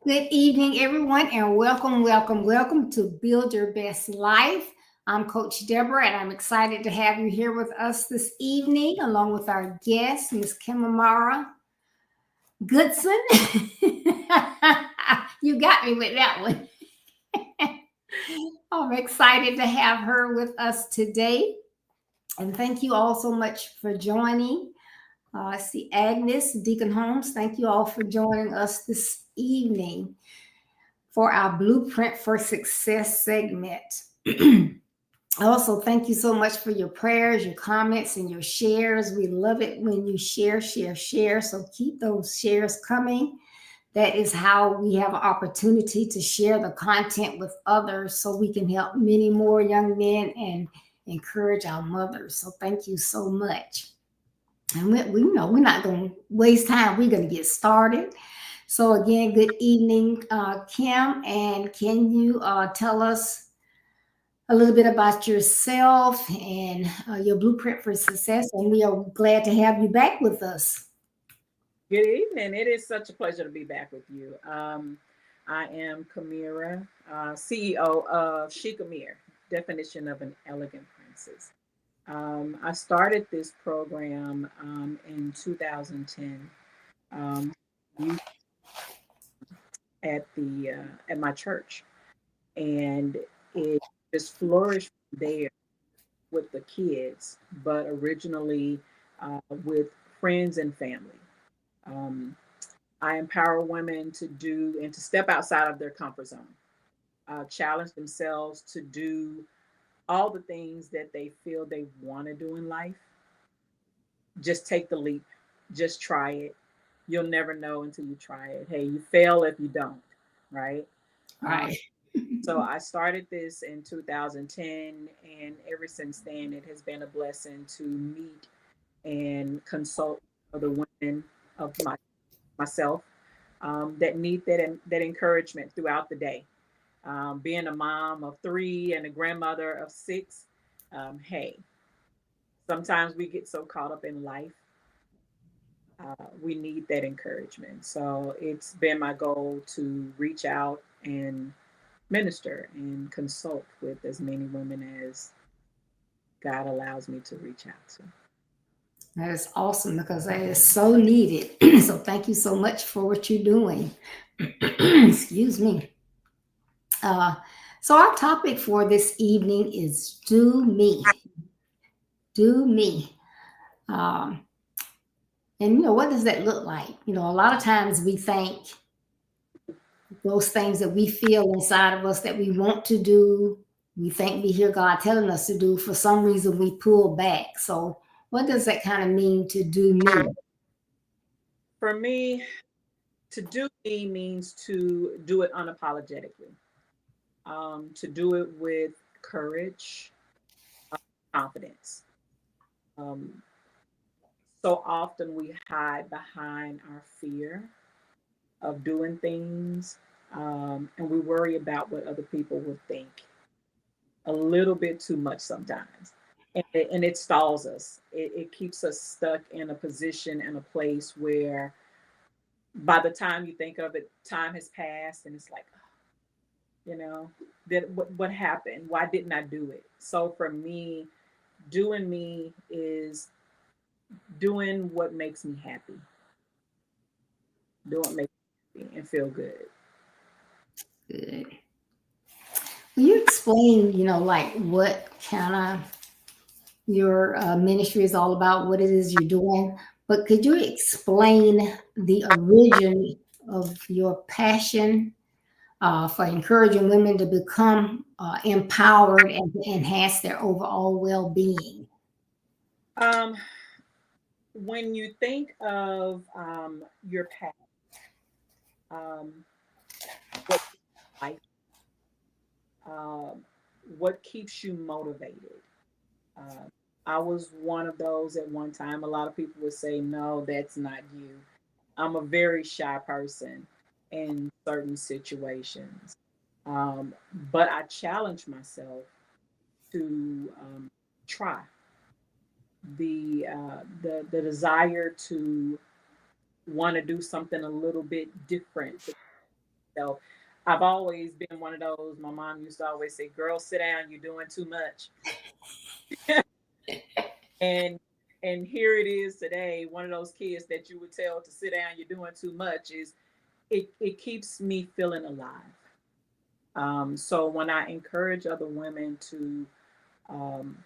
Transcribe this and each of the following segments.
Good evening, everyone, and welcome to Build Your Best Life. I'm Coach Deborah, and I'm excited to have you here with us this evening, along with our guest, Miss Kem'Amira Goodson. You got me with that one. I'm excited to have her with us today. And thank you all so much for joining. I see Agnes, Deacon Holmes. Thank you all for joining us this evening for our Blueprint for Success segment. Also, thank you so much for your prayers, your comments, and your shares. We love it when you share. So keep those shares coming. That is how we have an opportunity to share the content with others so we can help many more young men and encourage our mothers. So thank you so much. And we know we're not going to waste time. We're going to get started. So again, good evening, Kim. And can you tell us a little bit about yourself and your Blueprint for Success? And we are glad to have you back with us. Good evening. It is such a pleasure to be back with you. I am Kem'Amira, CEO of Kem'Amira, definition of an elegant princess. I started this program in 2010 at my church, and it just flourished there with the kids, but originally with friends and family. I empower women to do and to step outside of their comfort zone, challenge themselves to do all the things that they feel they want to do in life. Just take the leap. Just try it. You'll never know until you try it. Hey, you fail if you don't, right? Right. So I started this in 2010, and ever since then, it has been a blessing to meet and consult other women of myself that need that encouragement throughout the day. Being a mom of 3 and a grandmother of 6, hey, sometimes we get so caught up in life. We need that encouragement. So it's been my goal to reach out and minister and consult with as many women as God allows me to reach out to. That is awesome because that is so needed. So thank you so much for what you're doing. Excuse me. So our topic for this evening is do me. Do me. And what does that look like? A lot of times we think those things that we feel inside of us that we want to do, we think we hear God telling us to do. For some reason, we pull back. So, what does that kind of mean to do me? For me, to do me means to do it unapologetically, to do it with courage, confidence. Um, so often we hide behind our fear of doing things, and we worry about what other people would think a little bit too much sometimes. And it stalls us. It keeps us stuck in a position and a place where by the time you think of it, time has passed, and it's like, you know, that what happened? Why didn't I do it? So for me, doing me is doing what makes me happy, doing what makes me happy and feel good. Good. Will you explain, like what kind of your ministry is all about, what it is you're doing? But could you explain the origin of your passion for encouraging women to become empowered and to enhance their overall well-being? Um, when you think of your past, um, what life, um, what keeps you motivated? Uh, I was one of those at one time. A lot of people would say, "No, that's not you." I'm a very shy person in certain situations, but I challenge myself to try the desire to want to do something a little bit different. So I've always been one of those. My mom used to always say, "Girl, sit down. You're doing too much." and and here it is today. One of those kids that you would tell to sit down. You're doing too much. Is it keeps me feeling alive. So when I encourage other women um,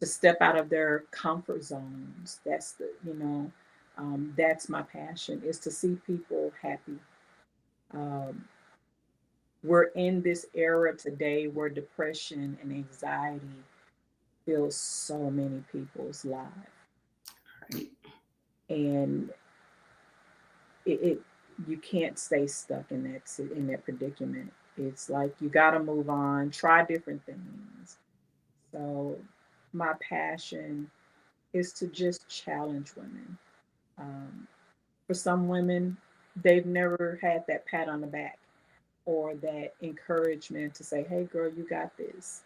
to step out of their comfort zones, that's my passion, is to see people happy. Um, we're in this era today where depression and anxiety fills so many people's lives, and it you can't stay stuck in that predicament. It's like you got to move on, try different things. So my passion is to just challenge women. Um, for some women, they've never had that pat on the back or that encouragement to say, "Hey, girl, you got this."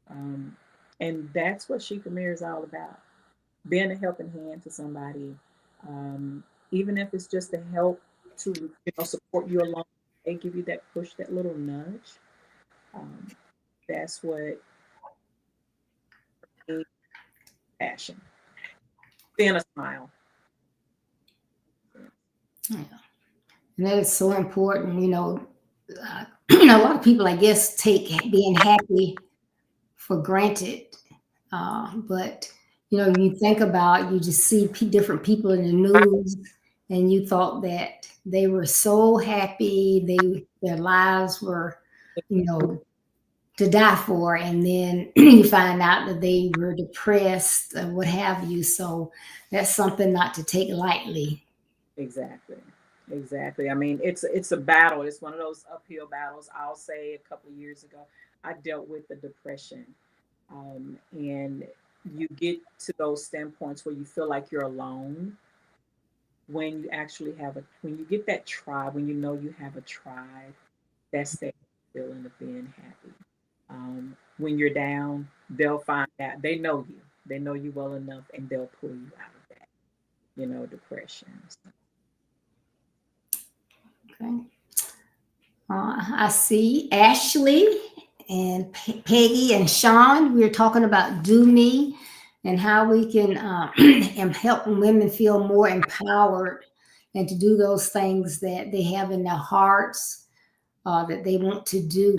Um, and that's what She Kem'Amira is all about: being a helping hand to somebody, um, even if it's just to help to support you along. They give you that push, that little nudge. Um, that's what is passion. Seeing a smile. Yeah. And that is so important. A lot of people, I guess, take being happy for granted. But you think about, you just see different people in the news, and you thought that they were so happy, their lives were, you know, to die for, and then you find out that they were depressed and what have you. So that's something not to take lightly. Exactly. Exactly. I mean, it's a battle. It's one of those uphill battles. I'll say a couple of years ago, I dealt with the depression, and you get to those standpoints where you feel like you're alone. When you get that tribe, when you know you have a tribe, that's that feeling of being happy. When you're down, they'll find out. They know you. They know you well enough, and they'll pull you out of that, depression. So, Okay. I see Ashley and Peggy and Sean. We are talking about Do Me and how we can and help women feel more empowered and to do those things that they have in their hearts that they want to do.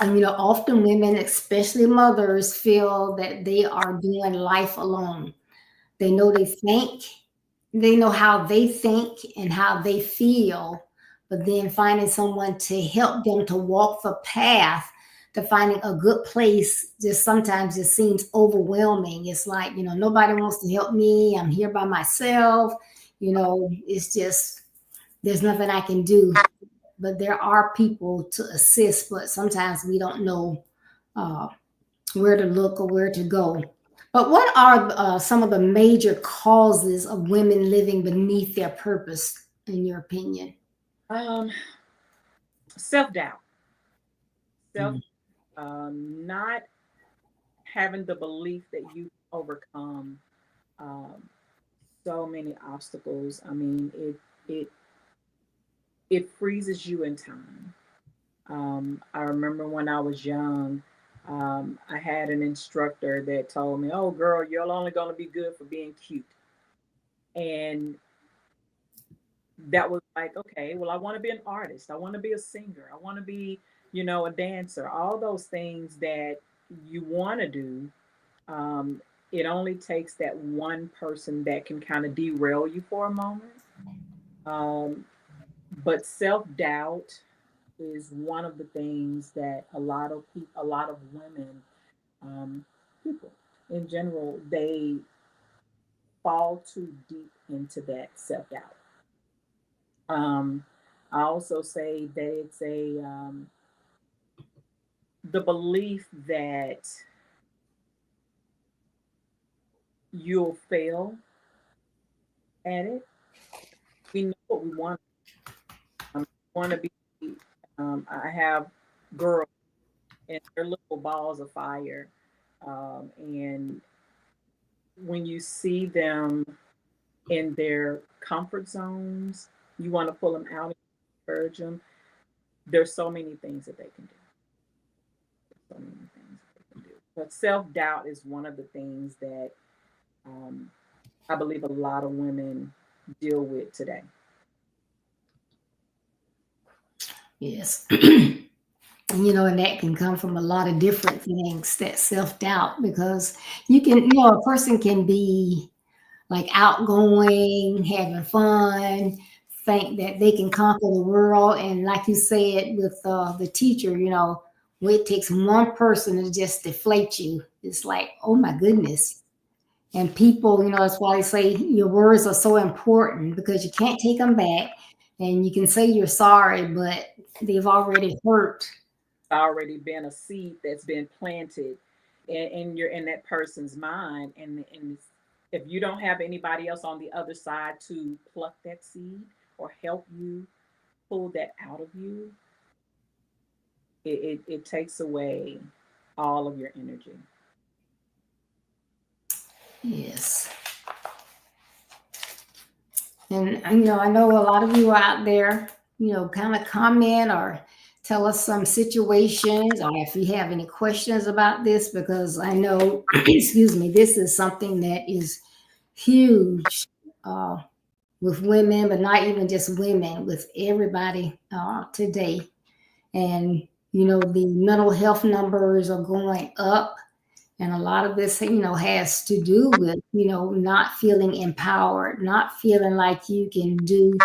And often women, especially mothers, feel that they are doing life alone. They know how they think and how they feel, but then finding someone to help them to walk the path to finding a good place just sometimes just seems overwhelming. It's like, nobody wants to help me. I'm here by myself. It's just, there's nothing I can do. But there are people to assist, but sometimes we don't know uh, where to look or where to go. But what are some of the major causes of women living beneath their purpose, in your opinion? Um, self-doubt, self, Mm. not having the belief that you overcome um, so many obstacles. I mean, it it freezes you in time. I remember when I was young, I had an instructor that told me, "Oh, girl, you're only going to be good for being cute," and that was like, okay, well, I want to be an artist. I want to be a singer. I want to be, a dancer. All those things that you want to do. Um, it only takes that one person that can kind of derail you for a moment. Um, but self doubt is one of the things that a lot of people, a lot of women, people in general, they fall too deep into that self doubt. Um, I also say that it's the belief that you'll fail at it. We know what we want. Want to be. I have girls and they're little balls of fire, and when you see them in their comfort zones, you want to pull them out and encourage them. There's so many things that they can do. So many things that they can do. But self doubt is one of the things that um, I believe a lot of women deal with today. Yes. And that can come from a lot of different things, that self doubt, because a person can be like outgoing, having fun, think that they can conquer the world. And like you said with the teacher, when it takes one person to just deflate you, it's like, oh my goodness. And people, that's why they say your words are so important because you can't take them back. And you can say you're sorry, but they've already hurt. Already been a seed that's been planted in that person's mind, and if you don't have anybody else on the other side to pluck that seed or help you pull that out of you, it takes away all of your energy. Yes. And I know a lot of you out there, kind of comment or tell us some situations, or if you have any questions about this, because I know, excuse me, this is something that is huge uh, with women, but not even just women, with everybody today. And, the mental health numbers are going up. And a lot of this, has to do with, not feeling empowered, not feeling like you can do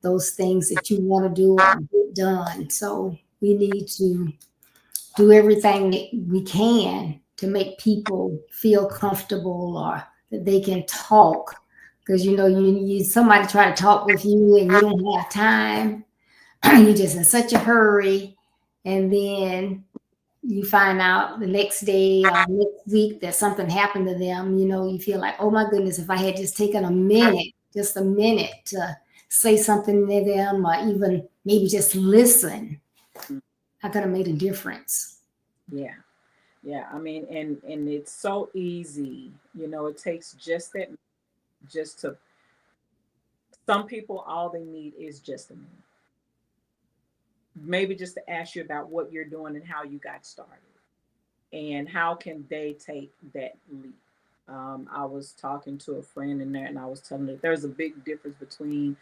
those things that you want to do or get done. So we need to do everything that we can to make people feel comfortable or that they can talk. Because you somebody try to talk with you and you don't have time. You're just in such a hurry, and then you find out the next day or next week that something happened to them, you feel like, oh my goodness, if I had just taken a minute, just a minute to say something to them or even maybe just listen, I could have made a difference. Yeah, yeah. I mean, and it's so easy. It takes just that, just to some people, all they need is just a minute, maybe just to ask you about what you're doing and how you got started and how can they take that leap. I was talking to a friend in there and I was telling her there's a big difference between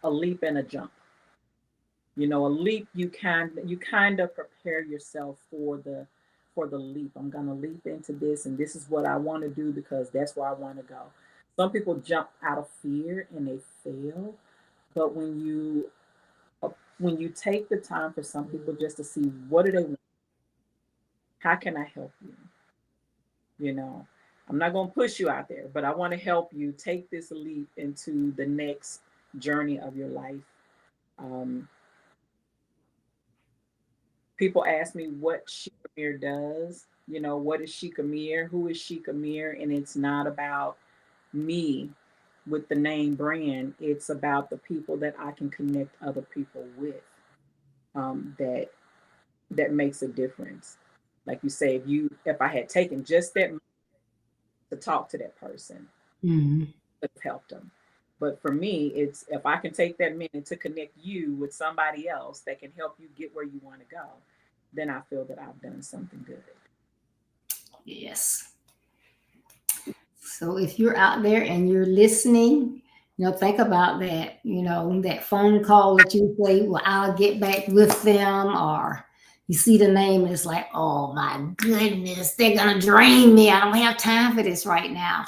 a leap and a jump. A leap, you kind of prepare yourself for the leap. I'm gonna leap into this, and this is what I want to do because that's where I want to go. Some people jump out of fear and they fail, but when you take the time for some people just to see what do they want, How can I help you? You know, I'm not going to push you out there, but I want to help you take this leap into the next journey of your life. Um, People ask me what Shekamir does. You know, what is Shekamir? Who is Shekamir? And it's not about me with the name brand. It's about the people that I can connect other people with. That makes a difference. Like you say, if I had taken just that to talk to that person, Mm-hmm. it would have helped them. But for me, it's if I can take that minute to connect you with somebody else that can help you get where you want to go, then I feel that I've done something good. Yes. So if you're out there and you're listening, think about that. That phone call that you say, well, I'll get back with them, or you see the name and it's like, oh my goodness, they're gonna drain me. I don't have time for this right now.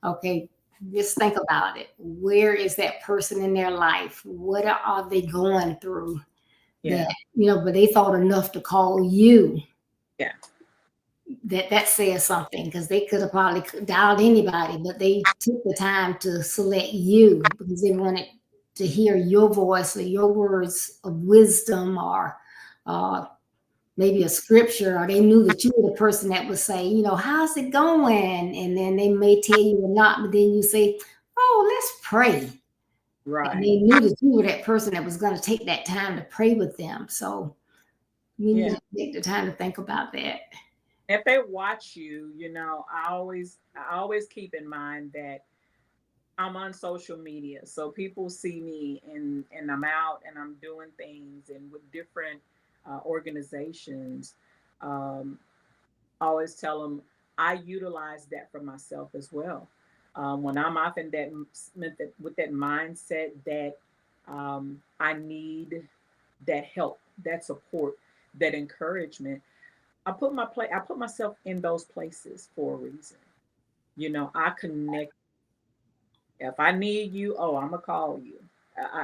Okay, just think about it. Where is that person in their life? What are they going through? That Yeah, but they thought enough to call you. yeah, That says something, because they could have probably dialed anybody, but they took the time to select you because they wanted to hear your voice or your words of wisdom, or uh, maybe a scripture, or they knew that you were the person that would say, how's it going? And then they may tell you or not, but then you say, oh, let's pray. And right. they knew that you were that person that was going to take that time to pray with them. So you need Yeah. to take the time to think about that. If they watch you, I always keep in mind that I'm on social media, so people see me and I'm out and I'm doing things and with different organizations. Um, I always tell them I utilize that for myself as well. When I'm off in with that mindset that I need that help, that support, that encouragement, I put myself in those places for a reason. I connect. If I need you, oh, I'm gonna call you.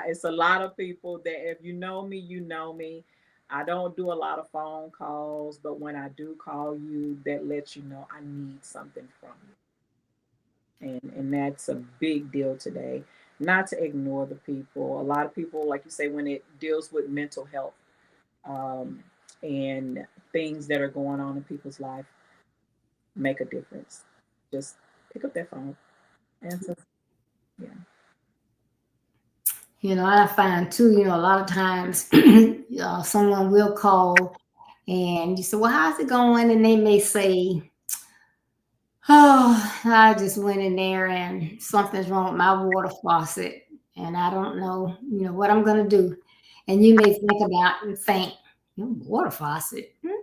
It's a lot of people that if you know me, you know me. I don't do a lot of phone calls, but when I do call you, that lets you know I need something from you, and that's a big deal today. Not to ignore the people. A lot of people, like you say, when it deals with mental health um, and things that are going on in people's life, make a difference. Just pick up that phone, answer. Yeah, I find too, a lot of times someone will call and you say, well, how's it going? And they may say, oh, I just went in there and something's wrong with my water faucet and I don't know, what I'm going to do. And you may think about and think, water faucet? You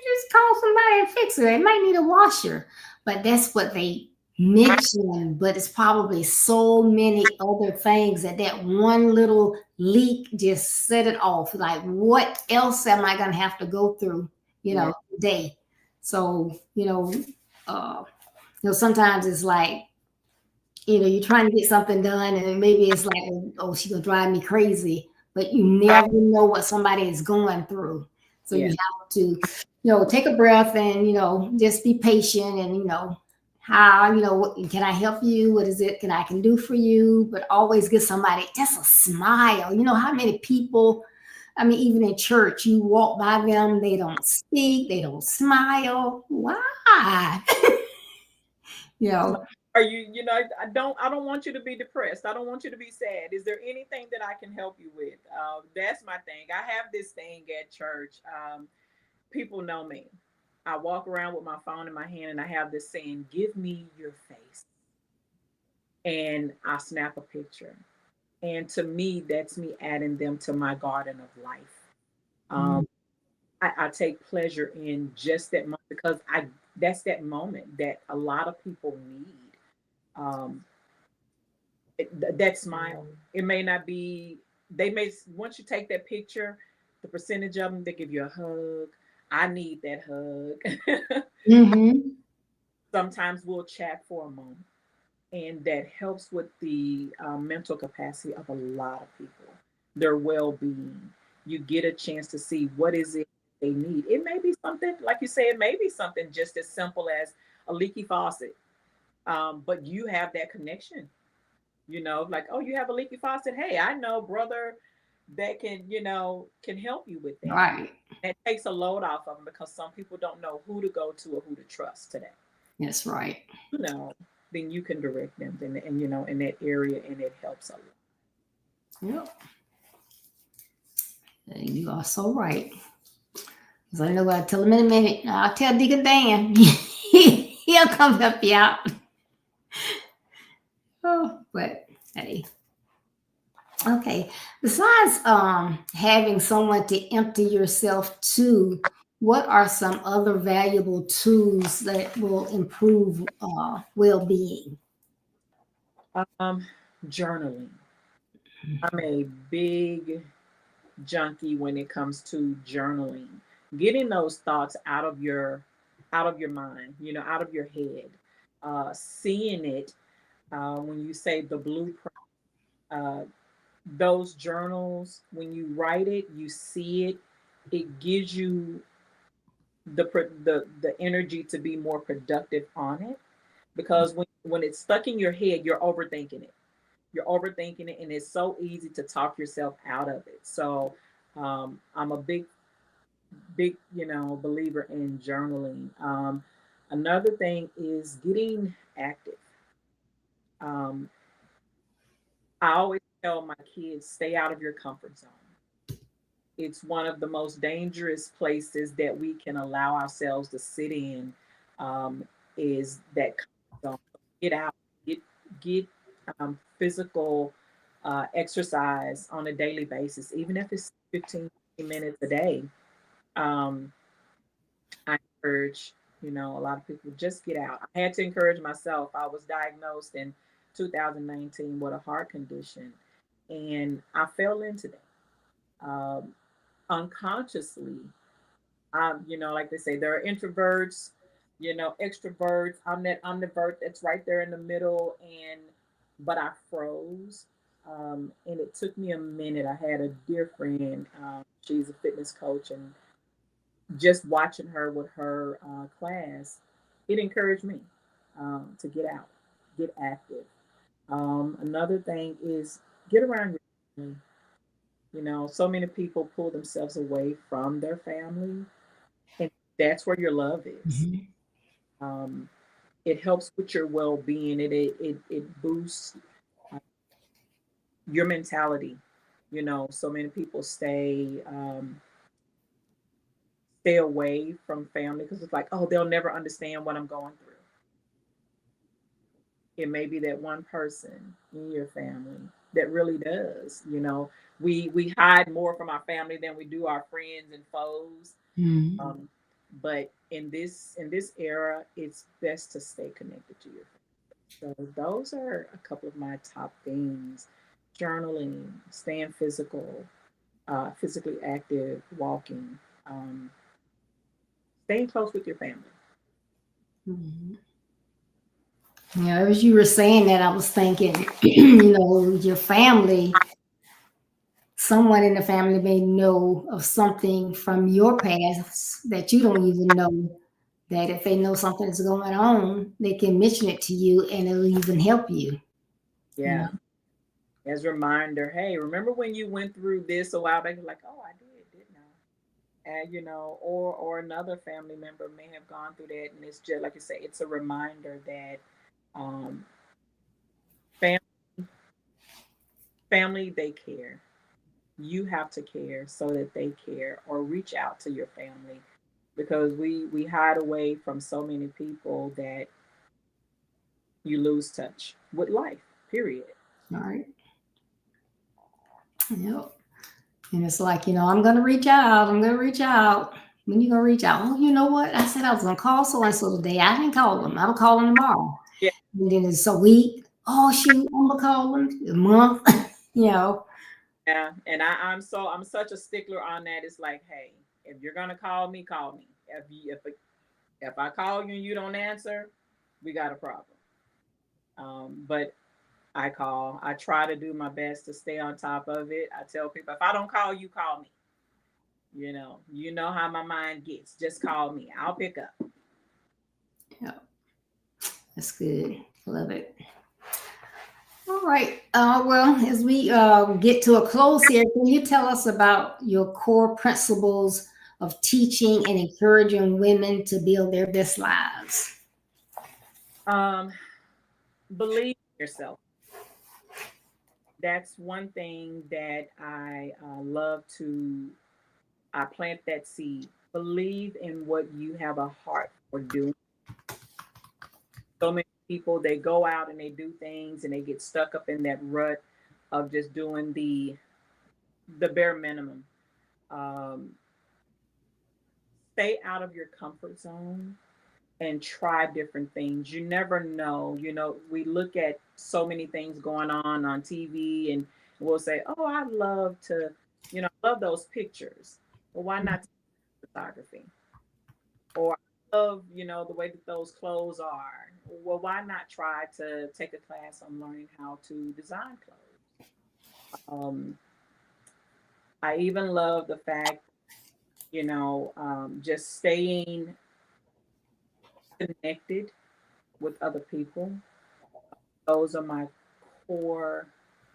just call somebody and fix it. They might need a washer. But that's what they mention. But it's probably so many other things that one little leak just set it off. Like, what else am I going to have to go through, yeah, today? So, uh, sometimes it's like, you're trying to get something done, and maybe it's like, oh, she's gonna drive me crazy. But you never know what somebody is going through. So you yeah. have to, take a breath and, just be patient and, how, what can I help you? What is it can do for you? But always give somebody just a smile. How many people, I mean, even in church, you walk by them, they don't speak, they don't smile. Why? you know, Are I don't want you to be depressed. I don't want you to be sad. Is there anything that I can help you with? That's my thing. I have this thing at church. People know me. I walk around with my phone in my hand and I have this saying, give me your face. And I snap a picture. And to me, that's me adding them to my garden of life. Um, I take pleasure in just that moment because I that's that moment that a lot of people need. Um, that smile. It may not be. They may once you take that picture, the percentage of them they give you a hug. I need that hug. mm-hmm. Sometimes we'll chat for a moment, and that helps with the mental capacity of a lot of people, their well-being. You get a chance to see what is it. they need. It may be something, like you say, it may be something just as simple as a leaky faucet. But you have that connection, like, oh, you have a leaky faucet. Hey, I know brother that can help you with that. Right. That takes a load off of them because some people don't know who to go to or who to trust today. That's right. You know, then you can direct them and in that area, and it helps a lot. Yep. You are so right. Because I know what I'll tell him in a minute. I'll tell Deacon Dan. He'll come help you out. Oh, but hey. Okay. Besides having someone to empty yourself to, what are some other valuable tools that will improve well-being? Um, Journaling. I'm a big junkie when it comes to journaling. Getting those thoughts out of your mind, out of your head. Seeing it, when you say the blueprint, uh, those journals, when you write it, you see it, it gives you the energy to be more productive on it, because when it's stuck in your head, you're overthinking it, and it's so easy to talk yourself out of it. So I'm a big believer in journaling. Another thing is getting active. um, I always tell my kids, stay out of your comfort zone. It's one of the most dangerous places that we can allow ourselves to sit in. um, is that comfort zone. Get out, get get physical exercise on a daily basis, even if it's 15 minutes a day. um, I encourage, a lot of people, just get out. I had to encourage myself. I was diagnosed in 2019 with a heart condition, and I fell into that. Unconsciously, like they say, there are introverts, extroverts. I'm that ambivert that's right there in the middle, but I froze. And it took me a minute. I had a dear friend. She's a fitness coach, and just watching her with her class, it encouraged me to get out, get active. Another thing is get around your family. So many people pull themselves away from their family, and that's where your love is. Mhm. Um, it helps with your well-being. It boosts uh, your mentality. So many people stay away from family because it's like, oh, they'll never understand what I'm going through. It may be that one person in your family that really does. We hide more from our family than we do our friends and foes. Mhm. Um, but in this era, it's best to stay connected to your family. So those are a couple of my top things: journaling, staying physically active, walking, um, staying close with your family. Mhm. Yeah, as you were saying that, I was thinking, your family, someone in the family may know of something from your past that you don't even know. That if they know something is going on, they can mention it to you and it'll even help you. You know. Yeah. As a reminder, hey, remember when you went through this a while back? You're like, oh, I didn't I? And or another family member may have gone through that, and it's just like you say, it's a reminder that um, fam- family, they care. You have to care so that they care, or reach out to your family, because we hide away from so many people that you lose touch with life. Period. All right. Yep. And it's like, I'm gonna reach out. I'm gonna reach out. When you gonna reach out? Oh, you know what? I said I was gonna call so and so today. I didn't call them. I'll call them tomorrow. Yeah, And then it's a week. Oh shoot, I'm gonna call them a month. you know. yeah. And I'm such a stickler on that. It's like, hey, if you're gonna call me, call me. If I call you and you don't answer, we got a problem. But I call. I try to do my best to stay on top of it. I tell people, if I don't call you, call me. You know how my mind gets. Just call me. I'll pick up. Yeah, that's good. Love it. All right. Well, as we get to a close here, can you tell us about your core principles of teaching and encouraging women to build their best lives? Um, Believe in yourself. That's one thing that I love to. I plant that seed. Believe in what you have a heart for doing. So many people, they go out and they do things and they get stuck up in that rut of just doing the bare minimum. Um, Stay out of your comfort zone and try different things. You never know. We look at so many things going on TV, and we'll say, "Oh, I love to, love those pictures." Well, why not take photography? Or I love, the way that those clothes are. Well, why not try to take a class on learning how to design clothes? Um, I even love the fact, just staying connected with other people. Those are my core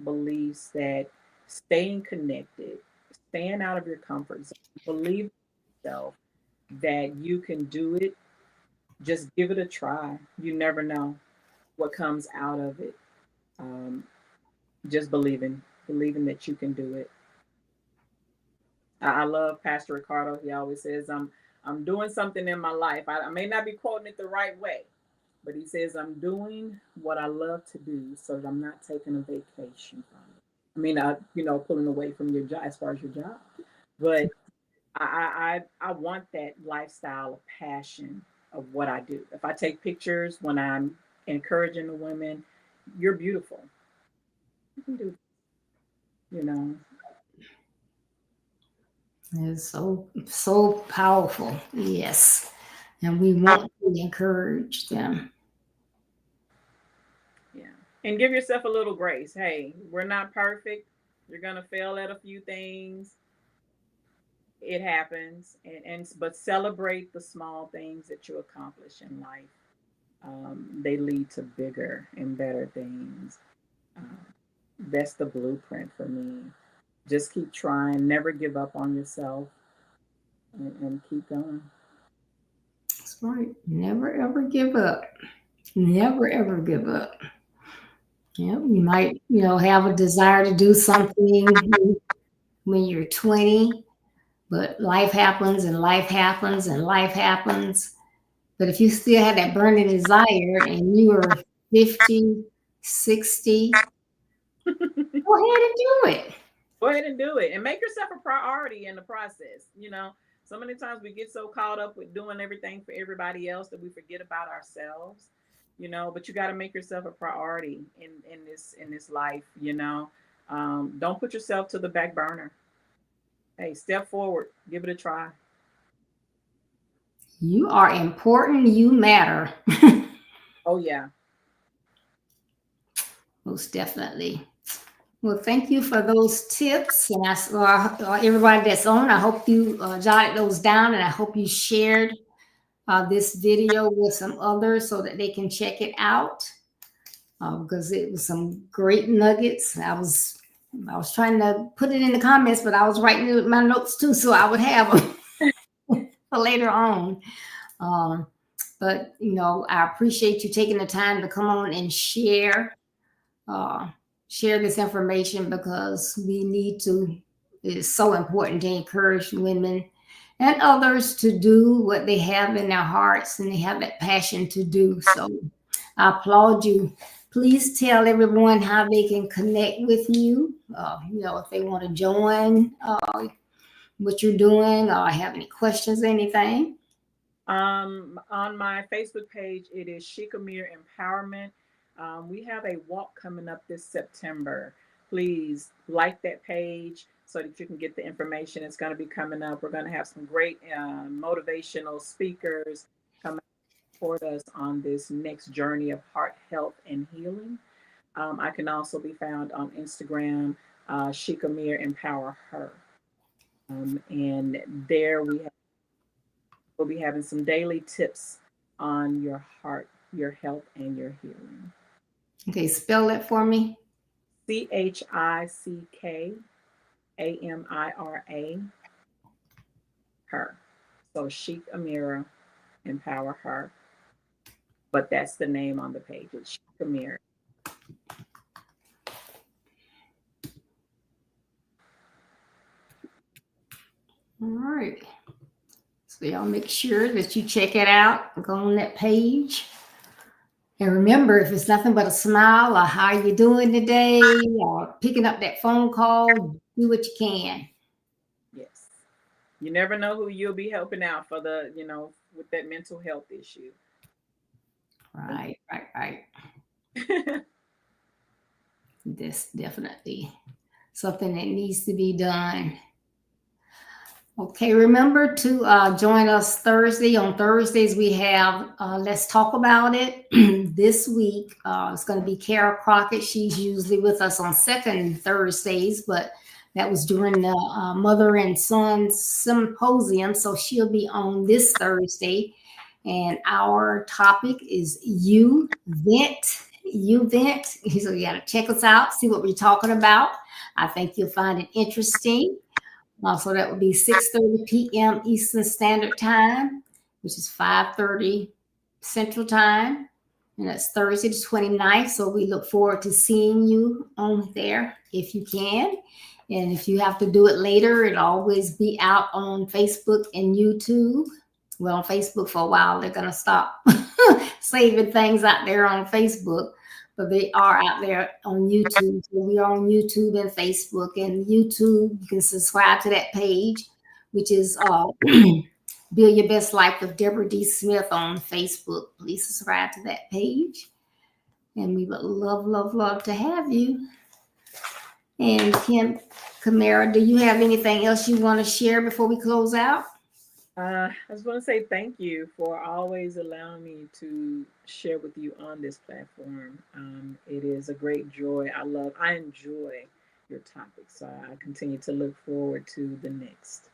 beliefs, that staying connected, staying out of your comfort zone, believe in yourself that you can do it. Just give it a try. You never know what comes out of it. Um, just believing that you can do it. I love Pastor Ricardo. He always says, I'm doing something in my life. I may not be quoting it the right way, but he says, I'm doing what I love to do so that I'm not taking a vacation from it. I mean, pulling away from your job as far as your job. But I want that lifestyle of passion of what I do. If I take pictures when I'm encouraging the women, you're beautiful. You can do it, you know. It's so powerful. Yes. And we want to encourage them. Yeah. And give yourself a little grace. Hey, we're not perfect. You're gonna fail at a few things. It happens, and but celebrate the small things that you accomplish in life. They lead to bigger and better things. Um, that's the blueprint for me. Just keep trying, never give up on yourself, and keep going. That's right. Never ever give up. Never ever give up. Yeah, you might, have a desire to do something when you're 20, but life happens and life happens and life happens. But if you still have that burning desire and you are 50, 60, go ahead and do it. Go ahead and do it, and make yourself a priority in the process. So many times we get so caught up with doing everything for everybody else that we forget about ourselves. But you got to make yourself a priority in this life. Don't put yourself to the back burner. Hey, step forward, give it a try. You are important. You matter. Oh yeah. Most definitely. Well, thank you for those tips. And everybody that's on, I hope you jotted those down and I hope you shared this video with some others so that they can check it out because it was some great nuggets. I was trying to put it in the comments, but I was writing it with my notes too, so I would have them for later on. Um, but I appreciate you taking the time to come on and uh, share this information because we need to. It's so important to encourage women and others to do what they have in their hearts and they have that passion to do. So I applaud you. Please tell everyone how they can connect with you. If they want to join what you're doing or have any questions, anything. On my Facebook page, it is Kem'Amira Empowerment. We have a walk coming up this September. Please like that page so that you can get the information. It's going to be coming up. We're going to have some great motivational speakers come support us on this next journey of heart health and healing. I can also be found on Instagram, Kem'Amira Empower Her. And there we'll be having some daily tips on your heart, your health, and your healing. Okay, spell that for me. ChickAmira, her. So Kem'Amira, empower her. But that's the name on the page. It's Kem'Amira. All right. So y'all make sure that you check it out. Go on that page. And remember, if it's nothing but a smile or how you doing today or picking up that phone call, do what you can. Yes. You never know who you'll be helping out for with that mental health issue. Right. That's definitely something that needs to be done. Okay, remember to join us Thursday. On Thursdays, we have Let's Talk About It. This week, it's going to be Kara Crockett. She's usually with us on second Thursdays, but that was during the Mother and Son Symposium, so she'll be on this Thursday. And our topic is You Vent. You Vent. So you got to check us out, see what we're talking about. I think you'll find it interesting. So that would be 6:30 p.m. Eastern Standard Time, which is 5:30 Central Time. And that's Thursday the 29th. So we look forward to seeing you on there if you can. And if you have to do it later, it'll always be out on Facebook and YouTube. Well, on Facebook for a while, they're going to stop saving things out there on Facebook. But they are out there on YouTube. So we are on YouTube and Facebook. And YouTube, you can subscribe to that page, which is Build Your Best Life with Deborah D. Smith on Facebook. Please subscribe to that page. And we would love to have you. And Kem'Amira, do you have anything else you want to share before we close out? I just want to say thank you for always allowing me to share with you on this platform. It is a great joy. I enjoy your topic, so I continue to look forward to the next.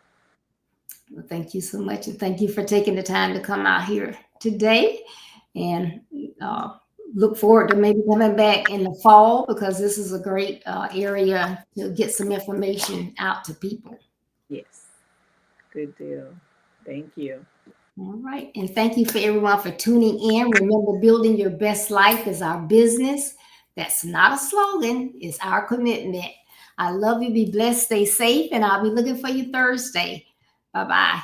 Well, thank you so much, and thank you for taking the time to come out here today. And look forward to maybe coming back in the fall, because this is a great area to get some information out to people. Yes, good deal. Thank you. All right. And thank you for everyone for tuning in. Remember, building your best life is our business. That's not a slogan, it's our commitment. I love you. Be blessed. Stay safe. And I'll be looking for you Thursday. Bye-bye.